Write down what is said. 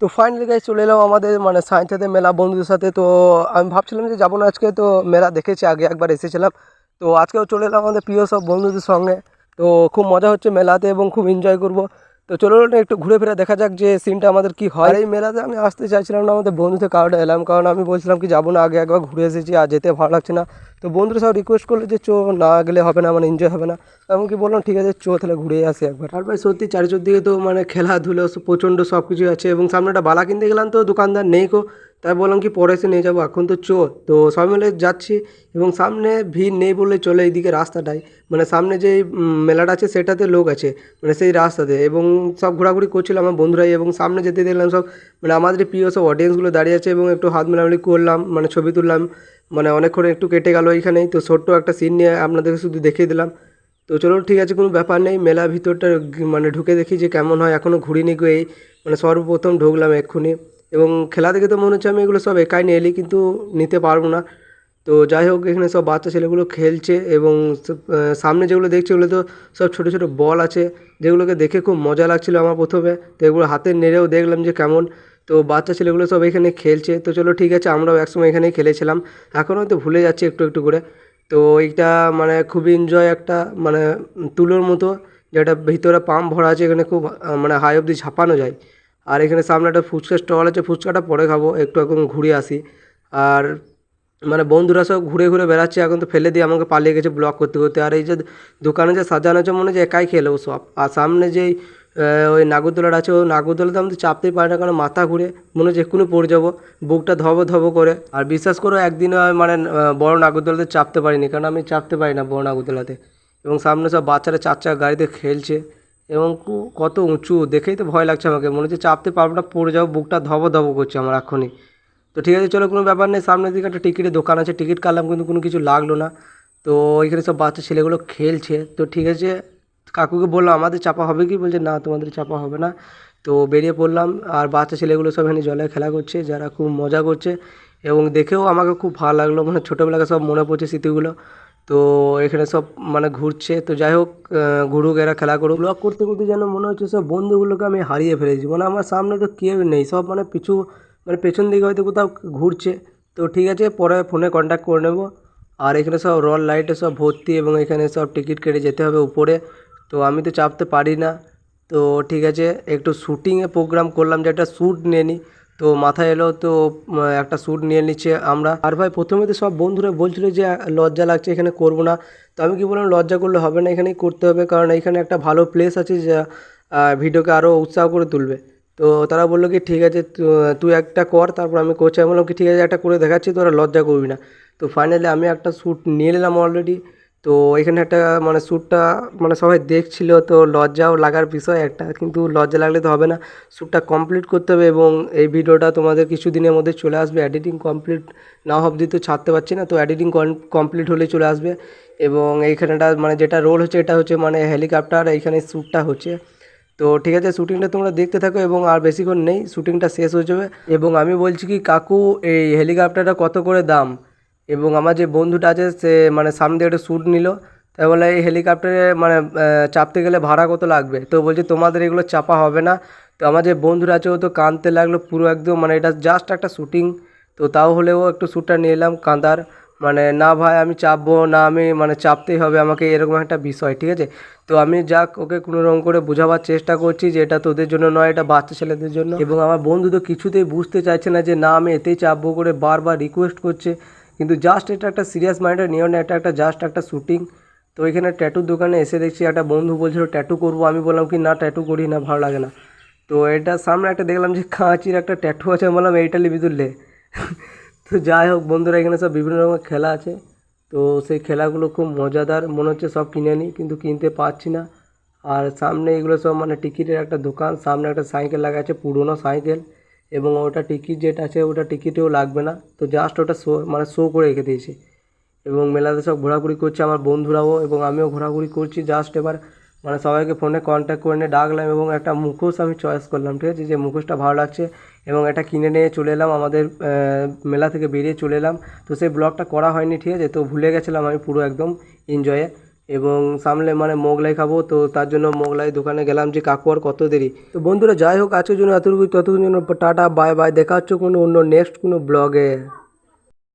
তো finally guys চলে এলাম আমাদের মানে সায়েন্সেতে মেলা বন্ধুদের সাথে। তো আমি ভাবছিলাম যে যাবো না আজকে, তো মেলা দেখেছি আগে একবার এসেছিলাম, তো আজকেও চলে এলাম আমাদের প্রিয় সব বন্ধুদের সঙ্গে। তো খুব মজা হচ্ছে মেলাতে এবং খুব এনজয় করব। তো চলো না একটু ঘুরে ফিরে দেখা যাক যে সিনটা আমাদের কি হয়। আর এই মেলাতে আমি আসতে চাইছিলাম না, আমাদের বন্ধুদের কারণে এলাম, কারণ আমি বলছিলাম কি যাবো না, আগে একবার ঘুরে এসেছি আর যেতে ভালো লাগছে না। তো বন্ধুরা সব রিকোয়েস্ট করলো যে চো না গেলে হবে না, মানে এনজয় হবে না। এমনকি বললাম ঠিক আছে চো তাহলে ঘুরে আসি একবার। আর ভাই সত্যি চারিদিকে তো মানে খেলাধুলো প্রচণ্ড সব কিছু আছে, এবং সামনে একটা বালা কিনতে গেলাম তো দোকানদার নেই কো, তাই বললাম কি পরে এসে নিয়ে যাবো, এখন তো চো। তো সবাই মিলে যাচ্ছি, এবং সামনে ভিড় নেই বললে চলে, এইদিকে রাস্তাটাই মানে সামনে যে মেলাটা আছে সেটাতে লোক আছে, মানে সেই রাস্তাতে, এবং সব ঘোরাঘুরি করছিল আমার বন্ধুরাই, এবং সামনে যেতে দেখলাম সব মানে আমাদের প্রিয় সব অডিয়েন্সগুলো দাঁড়িয়ে আছে, এবং একটু হাত মেলামেলি করলাম, মানে ছবি তুললাম, মানে অনেকক্ষণ একটু কেটে গেল এইখানেই। তো ছোট্ট একটা সিন নিয়ে আপনাদেরকে শুধু দেখিয়ে দিলাম। তো চলো ঠিক আছে, কোনো ব্যাপার নেই, মেলা ভিতরটা মানে ঢুকে দেখি যে কেমন হয়, এখনও ঘুরিনি গো, এই মানে সর্বপ্রথম ঢুকলাম এক্ষুনি। এবং খেলা দেখে তো মনে হচ্ছে আমি এগুলো সব একাই নিয়ে এলি, কিন্তু নিতে পারবো না। তো যাই হোক, এখানে সব বাচ্চা ছেলেগুলো খেলছে, এবং সামনে যেগুলো দেখছি ওগুলো তো সব ছোটো ছোটো বল আছে, যেগুলোকে দেখে খুব মজা লাগছিলো আমার প্রথমে। তো এগুলো হাতে নেড়েও দেখলাম যে কেমন। তো বাচ্চা ছেলেগুলো সব এখানে খেলছে, তো চলো ঠিক আছে, আমরাও একসময় এখানেই খেলেছিলাম, এখন হয়তো ভুলে যাচ্ছি একটু একটু করে। তো এইটা মানে খুবই এনজয় একটা, মানে তুলোর মতো, যেটা ভিতরে পাম্প ভরা আছে, এখানে খুব মানে হাই অবধি ঝাঁপানো যায়। আর এখানে সামনে একটা ফুচকা স্টল আছে, ফুচকাটা পরে খাবো, একটু এখন ঘুরে আসি। আর মানে বন্ধুরা সব ঘুরে ঘুরে বেড়াচ্ছে, এখন তো ফেলে দিয়ে আমাকে পালিয়ে গেছে ব্লগ করতে করতে। আর এই যে দোকানে যে সাজানো আছে মনে হচ্ছে একাই খেলেও সব। আর সামনে যেই ওই নাগরদোলাটা আছে, ওই নাগরদোলাতে আমি তো চাপতেই পারি না, কারণ মাথা ঘুরে মনে হচ্ছে এক্ষুনি পড়ে যাবো, বুকটা ধব ধব করে। আর বিশ্বাস করো একদিন মানে বড় নাগরদোলাতে চাপতে পারিনি, কারণ আমি চাপতে পারি না বড় নাগরদোলাতে। এবং সামনে সব বাচ্চারা চার চাকা গাড়িতে খেলছে, এবং কত উঁচু দেখেই তো ভয় লাগছে আমাকে, মনে হচ্ছে চাপতে পারবো না, পড়ে যাবো, বুকটা ধব ধব করছে আমার এখনই। তো ঠিক আছে চলো, কোনো ব্যাপার নেই, সামনের দিকে একটা টিকিটের দোকান আছে, টিকিট কাটলাম কিন্তু কোনো কিছু লাগলো না। তো এখানে সব বাচ্চা ছেলেগুলো খেলছে, তো ঠিক আছে কাকুকে বললাম আমাদের চাপা হবে কি, বলছে না তোমাদের চাপা হবে না। তো বেরিয়ে পড়লাম, আর বাচ্চা ছেলেগুলো সব এখানে জলে খেলা করছে, যারা খুব মজা করছে, এবং দেখেও আমাকে খুব ভালো লাগলো, মানে ছোটোবেলাকে সব মনে পড়ছে স্মৃতিগুলো। তো এখানে সব মানে ঘুরছে, তো যাই হোক ঘুরুক, এরা খেলা করুক। ব্লগ করতে করতে যেন মনে হচ্ছে সব বন্ধুগুলোকে আমি হারিয়ে ফেলেছি, মানে আমার সামনে তো কেউ নেই, সব মানে পিছু মানে পেছন দিকে হয়তো কোথাও ঘুরছে। তো ঠিক আছে পরে ফোনে কন্ট্যাক্ট করে নেব। আর এখানে সব রড লাইটে সব ভর্তি, এবং এখানে সব টিকিট কেটে যেতে হবে উপরে। তো আমি তো চাপতে পারি না। তো ঠিক আছে, একটু শ্যুটিংয়ে প্রোগ্রাম করলাম যে একটা শ্যুট নিয়ে নিই। তো মাথায় এলো, তো একটা শ্যুট নিয়ে নিচ্ছে আমরা। আর ভাই প্রথমে তো সব বন্ধুরা বলছিল যে লজ্জা লাগছে এখানে করবো না। তো আমি কি বললাম লজ্জা করলে হবে না, এখানেই করতে হবে, কারণ এখানে একটা ভালো প্লেস আছে যা ভিডিওকে আরও উৎসাহ করে তুলবে। তো তারা বললো কি ঠিক আছে তুই একটা কর, তারপর আমি করছি। আমি বললাম কি ঠিক আছে একটা করে দেখাচ্ছি, তোরা লজ্জা করবি না। তো ফাইনালি আমি একটা শ্যুট নিয়ে নিলাম অলরেডি। তো এখানে একটা মানে শ্যুটটা মানে সবাই দেখছিল, তো লজ্জাও লাগার বিষয় একটা, কিন্তু লজ্জা লাগলে তো হবে না, শ্যুটটা কমপ্লিট করতে হবে। এবং এই ভিডিওটা তোমাদের কিছু দিনের মধ্যে চলে আসবে, এডিটিং কমপ্লিট না অবধি তো ছাড়তে পারছি না, তো এডিটিং কমপ্লিট হলেই চলে আসবে। এবং এইখানেটা মানে যেটা রোল হচ্ছে এটা হচ্ছে মানে হেলিকপ্টার, এইখানে শ্যুটটা হচ্ছে। তো ঠিক আছে শ্যুটিংটা তোমরা দেখতে থাকো, এবং আর বেশিক্ষণ নেই শ্যুটিংটা শেষ হয়ে যাবে। এবং আমি বলছি কি কাকু এই হেলিকপ্টারটা কত করে দাম। এবং আমার যে বন্ধুটা আছে সে মানে সামনে দিয়ে একটা শ্যুট নিল, তাই বলে এই হেলিকপ্টারে মানে চাপতে গেলে ভাড়া কত লাগবে। তো বলছে তোমাদের এগুলো চাপা হবে না। তো আমার যে বন্ধুরা আছে ও তো কাঁদতে লাগলো পুরো একদম, মানে এটা জাস্ট একটা শ্যুটিং। তো তাও হলেও একটু শ্যুটটা নিয়ে এলাম, কাঁদার মানে না ভাই আমি চাপবো না, আমি মানে চাপতেই হবে আমাকে, এরকম একটা বিষয় ঠিক আছে। তো আমি যাক ওকে কোনো রকম করে বোঝাবার চেষ্টা করছি যে এটা তোদের জন্য নয়, এটা বাচ্চা ছেলেদের জন্য। এবং আমার বন্ধু তো কিছুতেই বুঝতে চাইছে না যে না আমি এতেই চাপবো করে বারবার রিকোয়েস্ট করছে, কিন্তু জাস্ট এটা একটা সিরিয়াস মাইন্ডে নিও না, এটা একটা জাস্ট একটা শ্যুটিং। তো এখানে ট্যাটুর দোকানে এসে দেখছি একটা বন্ধু বলছিল ট্যাটু করবো, আমি বললাম কি না ট্যাটু করি না, ভালো লাগে না। তো এটা সামনে একটা দেখলাম যে কাঁচির একটা ট্যাটু আছে, আমি বললাম এইটা লিবি তুললে। তো যাই হোক বন্ধুরা এখানে সব বিভিন্ন রকমের খেলা আছে, তো সেই খেলাগুলো খুব মজাদার, মনে হচ্ছে সব কিনে নিই কিন্তু কিনতে পারছি না। আর সামনে এগুলো সব মানে টিকিটের একটা দোকান, সামনে একটা সাইকেল লাগা আছে পুরোনো সাইকেল, এবং ওটা টিকিট যেটা আছে ওটা টিকিটেও লাগবে না, তো জাস্ট ওটা শো মানে শো করে রেখে দিয়েছে। এবং মেলাতে সব ঘোরাঘুরি করছে আমার বন্ধুরাও, এবং আমিও ঘোরাঘুরি করছি। জাস্ট এবার মানে সবাইকে ফোনে কন্ট্যাক্ট করে নিয়ে ডাকলাম, এবং একটা মুখোশ আমি চয়েস করলাম, ঠিক আছে, যে মুখোশটা ভালো লাগছে, এবং এটা কিনে নিয়ে চলে এলাম আমাদের মেলা থেকে বেরিয়ে চলে এলাম। তো সেই ব্লগটা করা হয়নি ঠিক আছে, তো ভুলে গেছিলাম আমি পুরো একদম এনজয়ে। এবং সামনে মানে মোগলাই খাবো, তো তার জন্য মোগলাই দোকানে গেলাম যে কাকু আর কত দেরি। তো বন্ধুরা যাই হোক আজকের জন্য এতটুকু, ততক্ষণ জন্য টাটা বাই বাই, দেখা হচ্ছে কোনো অন্য নেক্সট কোনো ব্লগে।